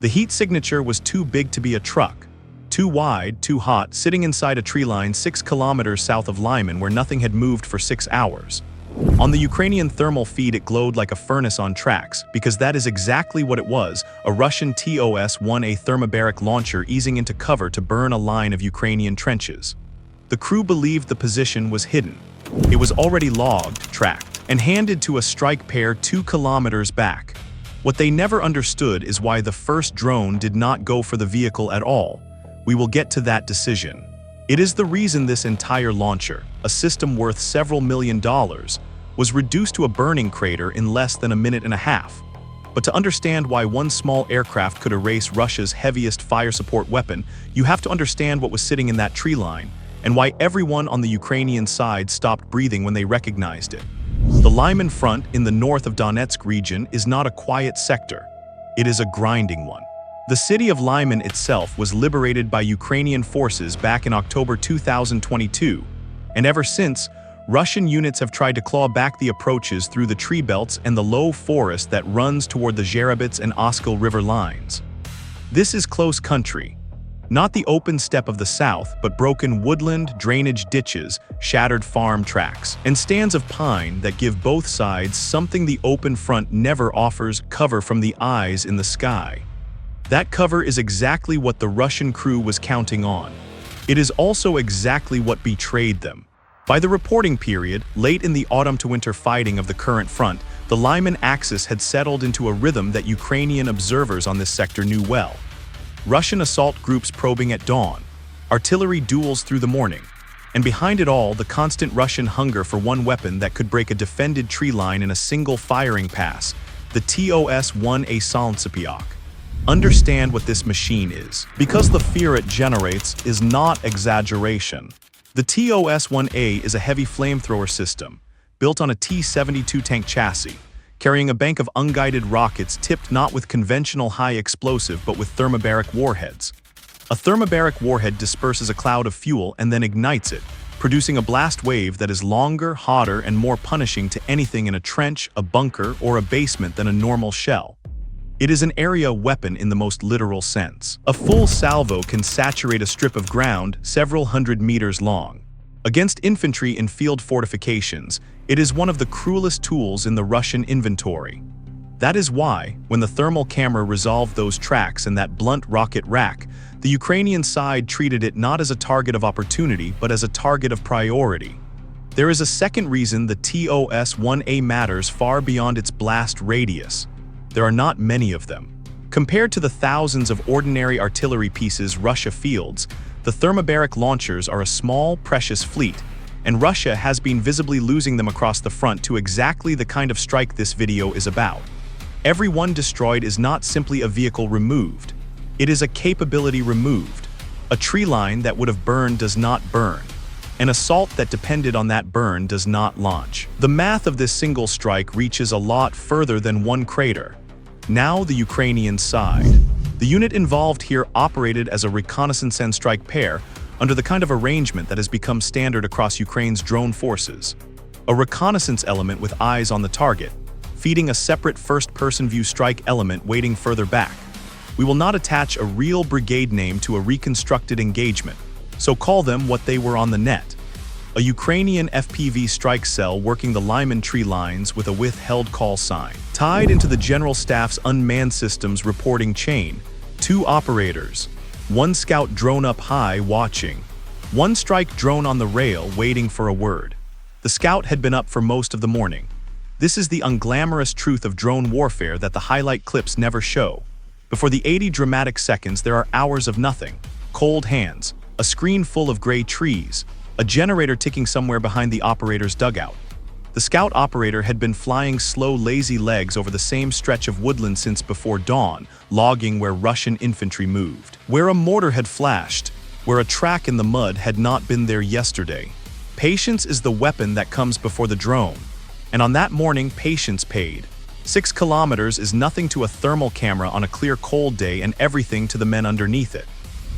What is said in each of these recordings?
The heat signature was too big to be a truck. Too wide, too hot, sitting inside a tree line 6 kilometers south of Lyman where nothing had moved for 6 hours. On the Ukrainian thermal feed it glowed like a furnace on tracks, because that is exactly what it was, a Russian TOS-1A thermobaric launcher easing into cover to burn a line of Ukrainian trenches. The crew believed the position was hidden. It was already logged, tracked, and handed to a strike pair 2 kilometers back. What they never understood is why the first drone did not go for the vehicle at all. We will get to that decision. It is the reason this entire launcher, a system worth several $1,000,000, was reduced to a burning crater in less than a minute and a half. But to understand why one small aircraft could erase Russia's heaviest fire support weapon, you have to understand what was sitting in that tree line, and why everyone on the Ukrainian side stopped breathing when they recognized it. The Lyman Front in the north of Donetsk region is not a quiet sector. It is a grinding one. The city of Lyman itself was liberated by Ukrainian forces back in October 2022, and ever since, Russian units have tried to claw back the approaches through the tree belts and the low forest that runs toward the Zherabets and Oskil river lines. This is close country. Not the open steppe of the south, but broken woodland, drainage ditches, shattered farm tracks, and stands of pine that give both sides something the open front never offers: cover from the eyes in the sky. That cover is exactly what the Russian crew was counting on. It is also exactly what betrayed them. By the reporting period, late in the autumn to winter fighting of the current front, the Lyman axis had settled into a rhythm that Ukrainian observers on this sector knew well. Russian assault groups probing at dawn, artillery duels through the morning, and behind it all, the constant Russian hunger for one weapon that could break a defended tree line in a single firing pass, the TOS-1A Solntsepyok. Understand what this machine is, because the fear it generates is not exaggeration. The TOS-1A is a heavy flamethrower system, built on a T-72 tank chassis, carrying a bank of unguided rockets tipped not with conventional high explosive but with thermobaric warheads. A thermobaric warhead disperses a cloud of fuel and then ignites it, producing a blast wave that is longer, hotter, and more punishing to anything in a trench, a bunker, or a basement than a normal shell. It is an area weapon in the most literal sense. A full salvo can saturate a strip of ground several hundred meters long. Against infantry in field fortifications, it is one of the cruelest tools in the Russian inventory. That is why, when the thermal camera resolved those tracks and that blunt rocket rack, the Ukrainian side treated it not as a target of opportunity but as a target of priority. There is a second reason the TOS-1A matters far beyond its blast radius. There are not many of them. Compared to the thousands of ordinary artillery pieces Russia fields, the thermobaric launchers are a small, precious fleet, and Russia has been visibly losing them across the front to exactly the kind of strike this video is about. Every one destroyed is not simply a vehicle removed. It is a capability removed. A tree line that would have burned does not burn. An assault that depended on that burn does not launch. The math of this single strike reaches a lot further than one crater. Now the Ukrainian side. The unit involved here operated as a reconnaissance and strike pair under the kind of arrangement that has become standard across Ukraine's drone forces. A reconnaissance element with eyes on the target, feeding a separate first-person view strike element waiting further back. We will not attach a real brigade name to a reconstructed engagement, so call them what they were on the net. A Ukrainian FPV strike cell working the Lyman tree lines with a withheld call sign. Tied into the General Staff's unmanned systems reporting chain, 2 operators, 1 scout drone up high watching, 1 strike drone on the rail waiting for a word. The scout had been up for most of the morning. This is the unglamorous truth of drone warfare that the highlight clips never show. Before the 80 dramatic seconds there are hours of nothing, cold hands, a screen full of gray trees, a generator ticking somewhere behind the operator's dugout. The scout operator had been flying slow, lazy legs over the same stretch of woodland since before dawn, logging where Russian infantry moved. Where a mortar had flashed, where a track in the mud had not been there yesterday. Patience is the weapon that comes before the drone. And on that morning, patience paid. 6 kilometers is nothing to a thermal camera on a clear cold day and everything to the men underneath it.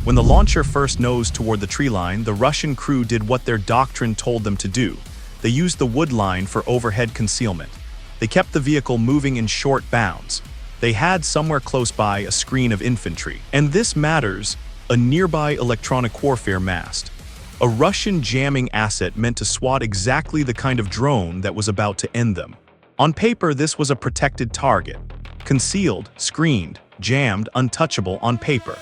When the launcher first nosed toward the tree line, the Russian crew did what their doctrine told them to do. They used the wood line for overhead concealment. They kept the vehicle moving in short bounds. They had somewhere close by a screen of infantry. And this matters, a nearby electronic warfare mast. A Russian jamming asset meant to swat exactly the kind of drone that was about to end them. On paper, this was a protected target. Concealed, screened, jammed, untouchable on paper.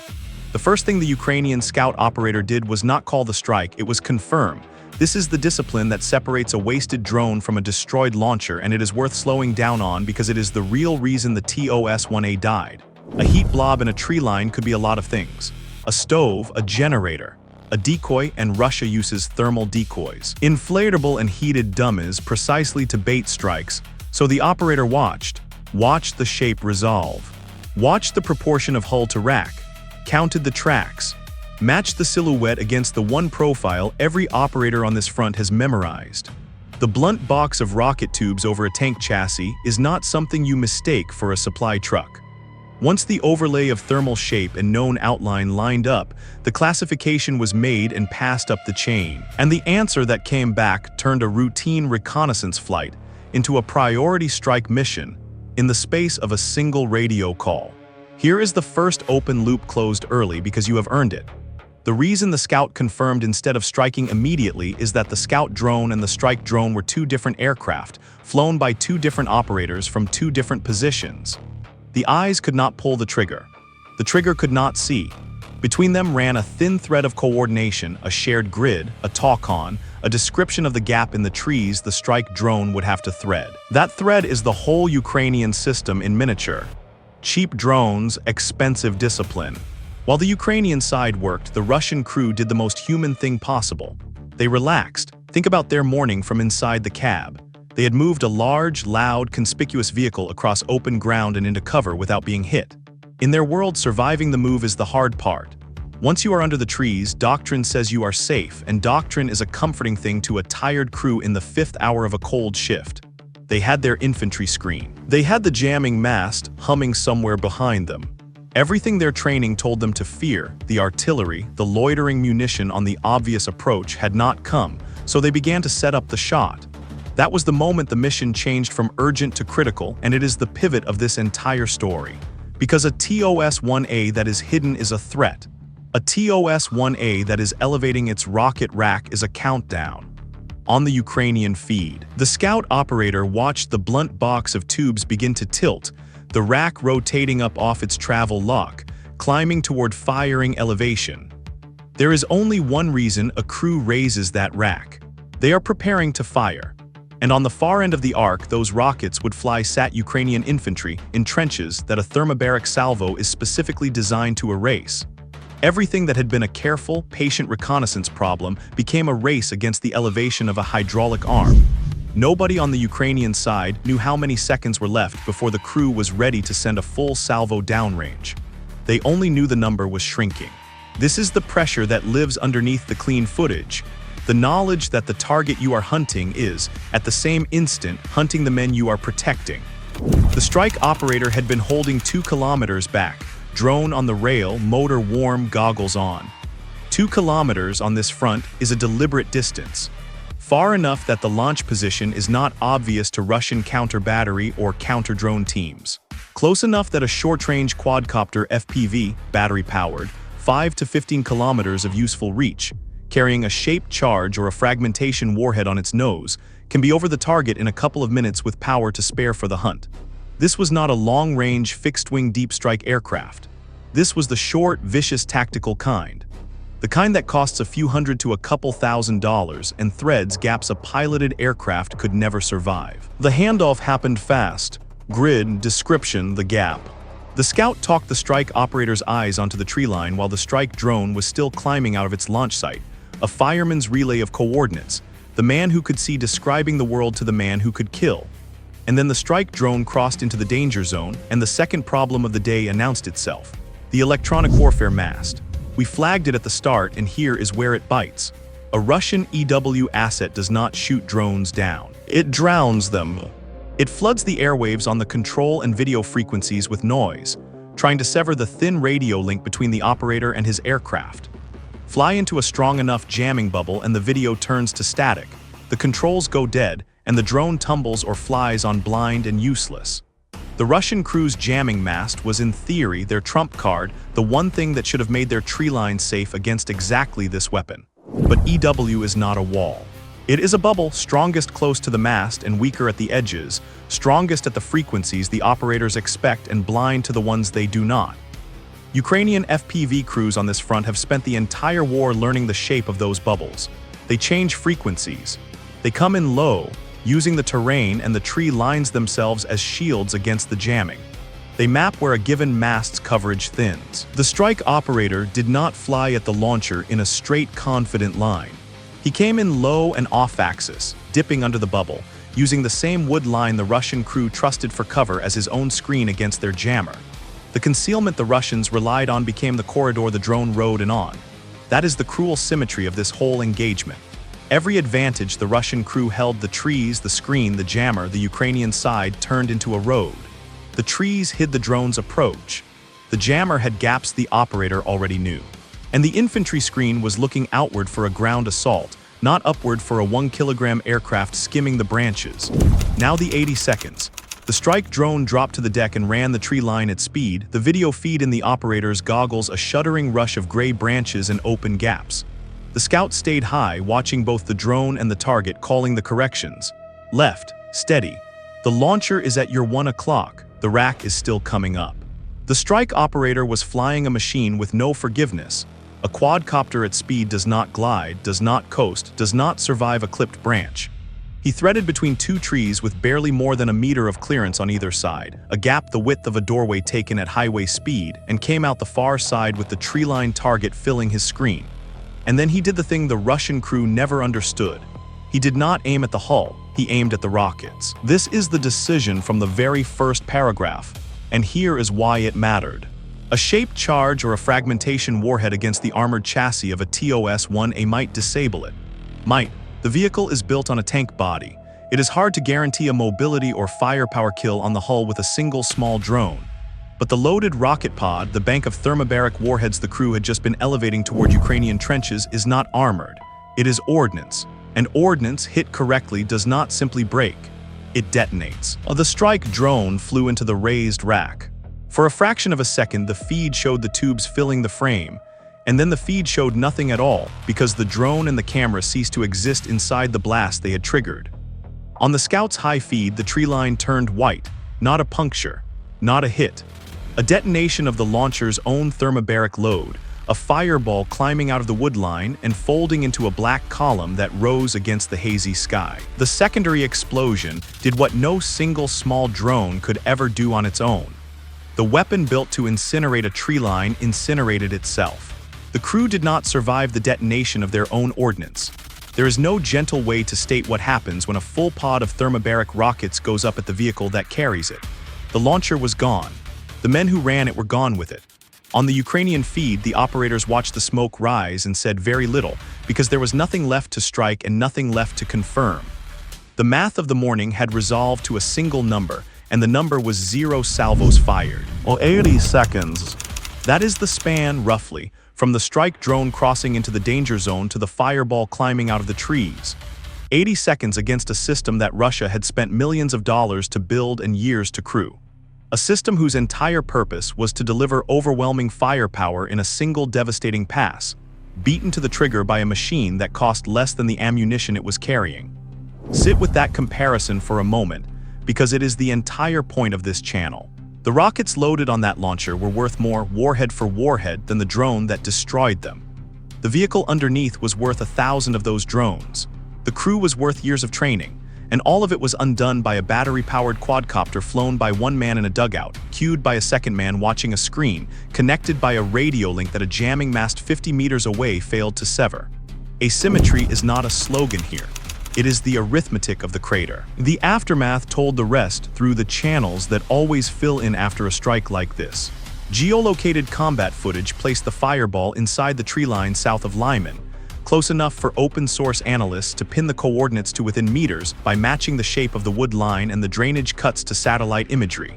The first thing the Ukrainian scout operator did was not call the strike, it was confirm. This is the discipline that separates a wasted drone from a destroyed launcher, and it is worth slowing down on because it is the real reason the TOS-1A died. A heat blob in a tree line could be a lot of things. A stove, a generator, a decoy, and Russia uses thermal decoys. Inflatable and heated dummies precisely to bait strikes, so the operator watched the shape resolve. Watched the proportion of hull to rack. Counted the tracks. Matched the silhouette against the one profile every operator on this front has memorized. The blunt box of rocket tubes over a tank chassis is not something you mistake for a supply truck. Once the overlay of thermal shape and known outline lined up, the classification was made and passed up the chain. And the answer that came back turned a routine reconnaissance flight into a priority strike mission in the space of a single radio call. Here is the first open loop closed early because you have earned it. The reason the scout confirmed instead of striking immediately is that the scout drone and the strike drone were two different aircraft, flown by two different operators from two different positions. The eyes could not pull the trigger. The trigger could not see. Between them ran a thin thread of coordination, a shared grid, a talk-on, a description of the gap in the trees the strike drone would have to thread. That thread is the whole Ukrainian system in miniature. Cheap drones, expensive discipline. While the Ukrainian side worked, the Russian crew did the most human thing possible. They relaxed. Think about their morning from inside the cab. They had moved a large, loud, conspicuous vehicle across open ground and into cover without being hit. In their world, surviving the move is the hard part. Once you are under the trees, doctrine says you are safe, and doctrine is a comforting thing to a tired crew in the 5th hour of a cold shift. They had their infantry screen. They had the jamming mast humming somewhere behind them. Everything their training told them to fear, the artillery, the loitering munition on the obvious approach had not come, so they began to set up the shot. That was the moment the mission changed from urgent to critical, and it is the pivot of this entire story. Because a TOS-1A that is hidden is a threat. A TOS-1A that is elevating its rocket rack is a countdown. On the Ukrainian feed, the scout operator watched the blunt box of tubes begin to tilt, the rack rotating up off its travel lock, climbing toward firing elevation. There is only one reason a crew raises that rack. They are preparing to fire. And on the far end of the arc, those rockets would fly sat Ukrainian infantry in trenches that a thermobaric salvo is specifically designed to erase. Everything that had been a careful, patient reconnaissance problem became a race against the elevation of a hydraulic arm. Nobody on the Ukrainian side knew how many seconds were left before the crew was ready to send a full salvo downrange. They only knew the number was shrinking. This is the pressure that lives underneath the clean footage. The knowledge that the target you are hunting is, at the same instant, hunting the men you are protecting. The strike operator had been holding 2 kilometers back, drone on the rail, motor warm, goggles on. 2 kilometers on this front is a deliberate distance. Far enough that the launch position is not obvious to Russian counter-battery or counter-drone teams. Close enough that a short-range quadcopter FPV, battery-powered, 5 to 15 kilometers of useful reach, carrying a shaped charge or a fragmentation warhead on its nose, can be over the target in a couple of minutes with power to spare for the hunt. This was not a long-range, fixed-wing deep strike aircraft. This was the short, vicious tactical kind. The kind that costs a few hundred to a couple $1,000s and threads gaps a piloted aircraft could never survive. The handoff happened fast. Grid, description, the gap. The scout talked the strike operator's eyes onto the tree line while the strike drone was still climbing out of its launch site. A fireman's relay of coordinates. The man who could see describing the world to the man who could kill. And then the strike drone crossed into the danger zone, and the second problem of the day announced itself. The electronic warfare mast. We flagged it at the start, and here is where it bites. A Russian EW asset does not shoot drones down. It drowns them. It floods the airwaves on the control and video frequencies with noise, trying to sever the thin radio link between the operator and his aircraft. Fly into a strong enough jamming bubble and the video turns to static. The controls go dead, and the drone tumbles or flies on blind and useless. The Russian crew's jamming mast was in theory their trump card, the one thing that should have made their tree line safe against exactly this weapon. But EW is not a wall. It is a bubble, strongest close to the mast and weaker at the edges, strongest at the frequencies the operators expect and blind to the ones they do not. Ukrainian FPV crews on this front have spent the entire war learning the shape of those bubbles. They change frequencies. They come in low, using the terrain and the tree lines themselves as shields against the jamming. They map where a given mast's coverage thins. The strike operator did not fly at the launcher in a straight, confident line. He came in low and off-axis, dipping under the bubble, using the same wood line the Russian crew trusted for cover as his own screen against their jammer. The concealment the Russians relied on became the corridor the drone rode in on. That is the cruel symmetry of this whole engagement. Every advantage the Russian crew held, the trees, the screen, the jammer, the Ukrainian side turned into a road. The trees hid the drone's approach. The jammer had gaps the operator already knew. And the infantry screen was looking outward for a ground assault, not upward for a 1-kilogram aircraft skimming the branches. Now the 80 seconds. The strike drone dropped to the deck and ran the tree line at speed, the video feed in the operator's goggles a shuddering rush of gray branches and open gaps. The scout stayed high, watching both the drone and the target, calling the corrections. Left, steady. The launcher is at your 1 o'clock. The rack is still coming up. The strike operator was flying a machine with no forgiveness. A quadcopter at speed does not glide, does not coast, does not survive a clipped branch. He threaded between two trees with barely more than a meter of clearance on either side, a gap the width of a doorway taken at highway speed, and came out the far side with the tree-line target filling his screen. And then he did the thing the Russian crew never understood. He did not aim at the hull, he aimed at the rockets. This is the decision from the very first paragraph, and here is why it mattered. A shaped charge or a fragmentation warhead against the armored chassis of a TOS-1A might disable it. Might. The vehicle is built on a tank body. It is hard to guarantee a mobility or firepower kill on the hull with a single small drone. But the loaded rocket pod, the bank of thermobaric warheads the crew had just been elevating toward Ukrainian trenches, is not armored. It is ordnance. And ordnance, hit correctly, does not simply break. It detonates. The strike drone flew into the raised rack. For a fraction of a second, the feed showed the tubes filling the frame, and then the feed showed nothing at all because the drone and the camera ceased to exist inside the blast they had triggered. On the scout's high feed, the tree line turned white, not a puncture, not a hit. A detonation of the launcher's own thermobaric load, a fireball climbing out of the wood line and folding into a black column that rose against the hazy sky. The secondary explosion did what no single small drone could ever do on its own. The weapon built to incinerate a tree line incinerated itself. The crew did not survive the detonation of their own ordnance. There is no gentle way to state what happens when a full pod of thermobaric rockets goes up at the vehicle that carries it. The launcher was gone. The men who ran it were gone with it. On the Ukrainian feed, the operators watched the smoke rise and said very little, because there was nothing left to strike and nothing left to confirm. The math of the morning had resolved to a single number, and the number was 0 salvos fired. 80 seconds. That is the span, roughly, from the strike drone crossing into the danger zone to the fireball climbing out of the trees. 80 seconds against a system that Russia had spent millions of dollars to build and years to crew. A system whose entire purpose was to deliver overwhelming firepower in a single devastating pass, beaten to the trigger by a machine that cost less than the ammunition it was carrying. Sit with that comparison for a moment, because it is the entire point of this channel. The rockets loaded on that launcher were worth more warhead for warhead than the drone that destroyed them. The vehicle underneath was worth 1,000 of those drones. The crew was worth years of training, and all of it was undone by a battery-powered quadcopter flown by one man in a dugout, cued by a second man watching a screen, connected by a radio link that a jamming mast 50 meters away failed to sever. Asymmetry is not a slogan here. It is the arithmetic of the crater. The aftermath told the rest through the channels that always fill in after a strike like this. Geolocated combat footage placed the fireball inside the tree line south of Lyman, close enough for open-source analysts to pin the coordinates to within meters by matching the shape of the wood line and the drainage cuts to satellite imagery.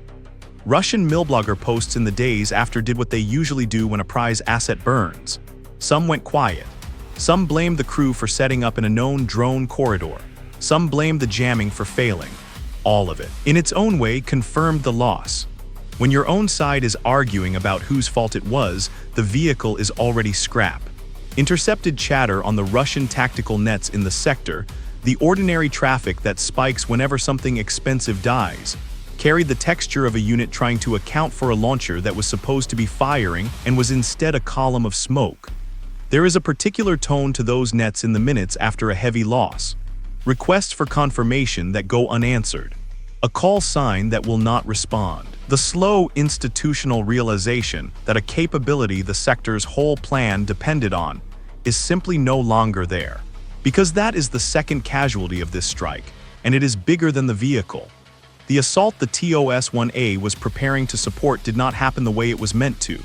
Russian millblogger posts in the days after did what they usually do when a prize asset burns. Some went quiet. Some blamed the crew for setting up in a known drone corridor. Some blamed the jamming for failing. all of it, in its own way confirmed the loss. When your own side is arguing about whose fault it was, the vehicle is already scrap. Intercepted chatter on the Russian tactical nets in the sector, the ordinary traffic that spikes whenever something expensive dies, carried the texture of a unit trying to account for a launcher that was supposed to be firing and was instead a column of smoke. There is a particular tone to those nets in the minutes after a heavy loss. Requests for confirmation that go unanswered. A call sign that will not respond. The slow institutional realization that a capability the sector's whole plan depended on is simply no longer there. Because that is the second casualty of this strike, and it is bigger than the vehicle. The assault the TOS-1A was preparing to support did not happen the way it was meant to.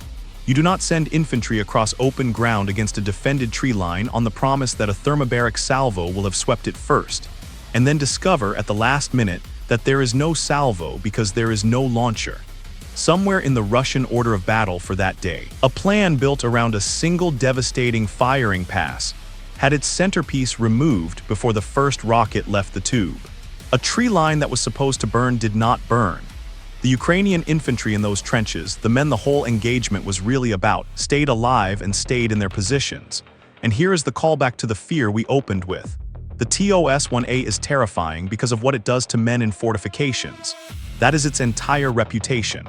You do not send infantry across open ground against a defended tree line on the promise that a thermobaric salvo will have swept it first, and then discover at the last minute that there is no salvo because there is no launcher. Somewhere in the Russian order of battle for that day, a plan built around a single devastating firing pass had its centerpiece removed before the first rocket left the tube. A tree line that was supposed to burn did not burn. The Ukrainian infantry in those trenches, the men the whole engagement was really about, stayed alive and stayed in their positions. And here is the callback to the fear we opened with. The TOS-1A is terrifying because of what it does to men in fortifications. That is its entire reputation.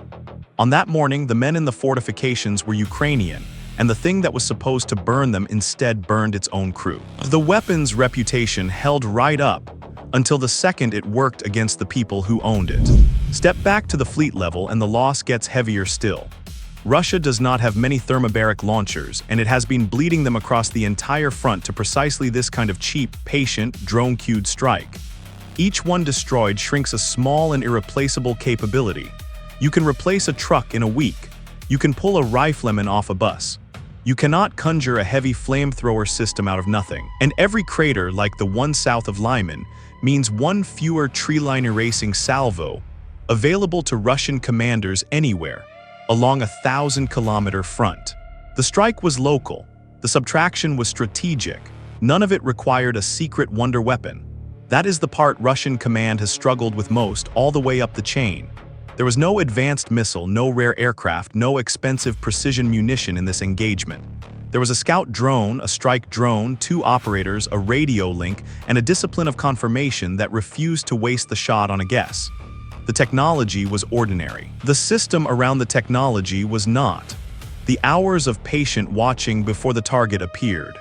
On that morning, the men in the fortifications were Ukrainian, and the thing that was supposed to burn them instead burned its own crew. The weapon's reputation held right up until the second it worked against the people who owned it. Step back to the fleet level and the loss gets heavier still. Russia does not have many thermobaric launchers, and it has been bleeding them across the entire front to precisely this kind of cheap, patient, drone-cued strike. Each one destroyed shrinks a small and irreplaceable capability. You can replace a truck in a week. You can pull a rifleman off a bus. You cannot conjure a heavy flamethrower system out of nothing. And every crater, like the one south of Lyman, means one fewer treeline erasing salvo available to Russian commanders anywhere along a 1,000-kilometer front. The strike was local. The subtraction was strategic. None of it required a secret wonder weapon. That is the part Russian command has struggled with most all the way up the chain. There was no advanced missile, no rare aircraft, no expensive precision munition in this engagement. There was a scout drone, a strike drone, 2 operators, a radio link, and a discipline of confirmation that refused to waste the shot on a guess. The technology was ordinary. The system around the technology was not. The hours of patient watching before the target appeared.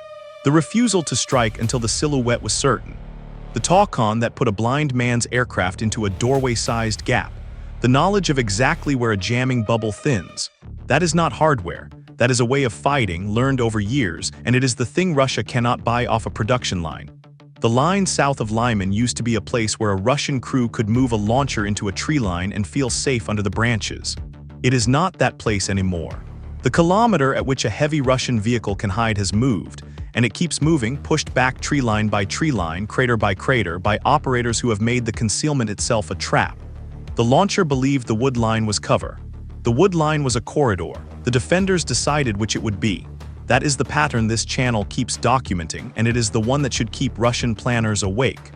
The refusal to strike until the silhouette was certain. The talk-on that put a blind man's aircraft into a doorway-sized gap. The knowledge of exactly where a jamming bubble thins. That is not hardware. That is a way of fighting learned over years, and it is the thing Russia cannot buy off a production line. The line south of Lyman used to be a place where a Russian crew could move a launcher into a tree line and feel safe under the branches. It is not that place anymore. The kilometer at which a heavy Russian vehicle can hide has moved, and it keeps moving, pushed back tree line by tree line, crater by crater, by operators who have made the concealment itself a trap. The launcher believed the wood line was cover. The wood line was a corridor. The defenders decided which it would be. That is the pattern this channel keeps documenting, and it is the one that should keep Russian planners awake.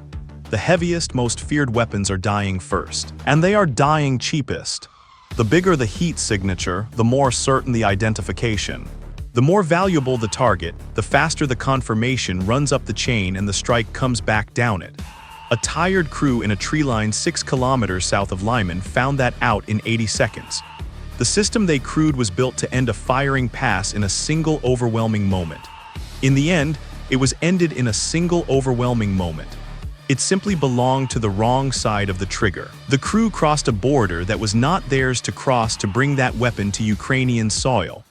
The heaviest, most feared weapons are dying first, and they are dying cheapest. The bigger the heat signature, the more certain the identification. The more valuable the target, the faster the confirmation runs up the chain and the strike comes back down it. A tired crew in a tree line 6 kilometers south of Lyman found that out in 80 seconds. The system they crewed was built to end a firing pass in a single overwhelming moment. In the end, it was ended in a single overwhelming moment. It simply belonged to the wrong side of the trigger. The crew crossed a border that was not theirs to cross to bring that weapon to Ukrainian soil.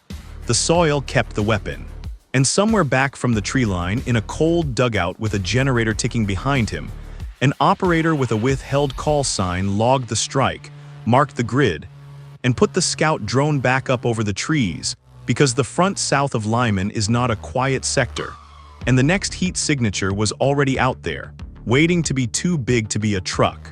The soil kept the weapon. And somewhere back from the tree line, in a cold dugout with a generator ticking behind him, an operator with a withheld call sign logged the strike, marked the grid, and put the scout drone back up over the trees, because the front south of Lyman is not a quiet sector, and the next heat signature was already out there, waiting to be too big to be a truck.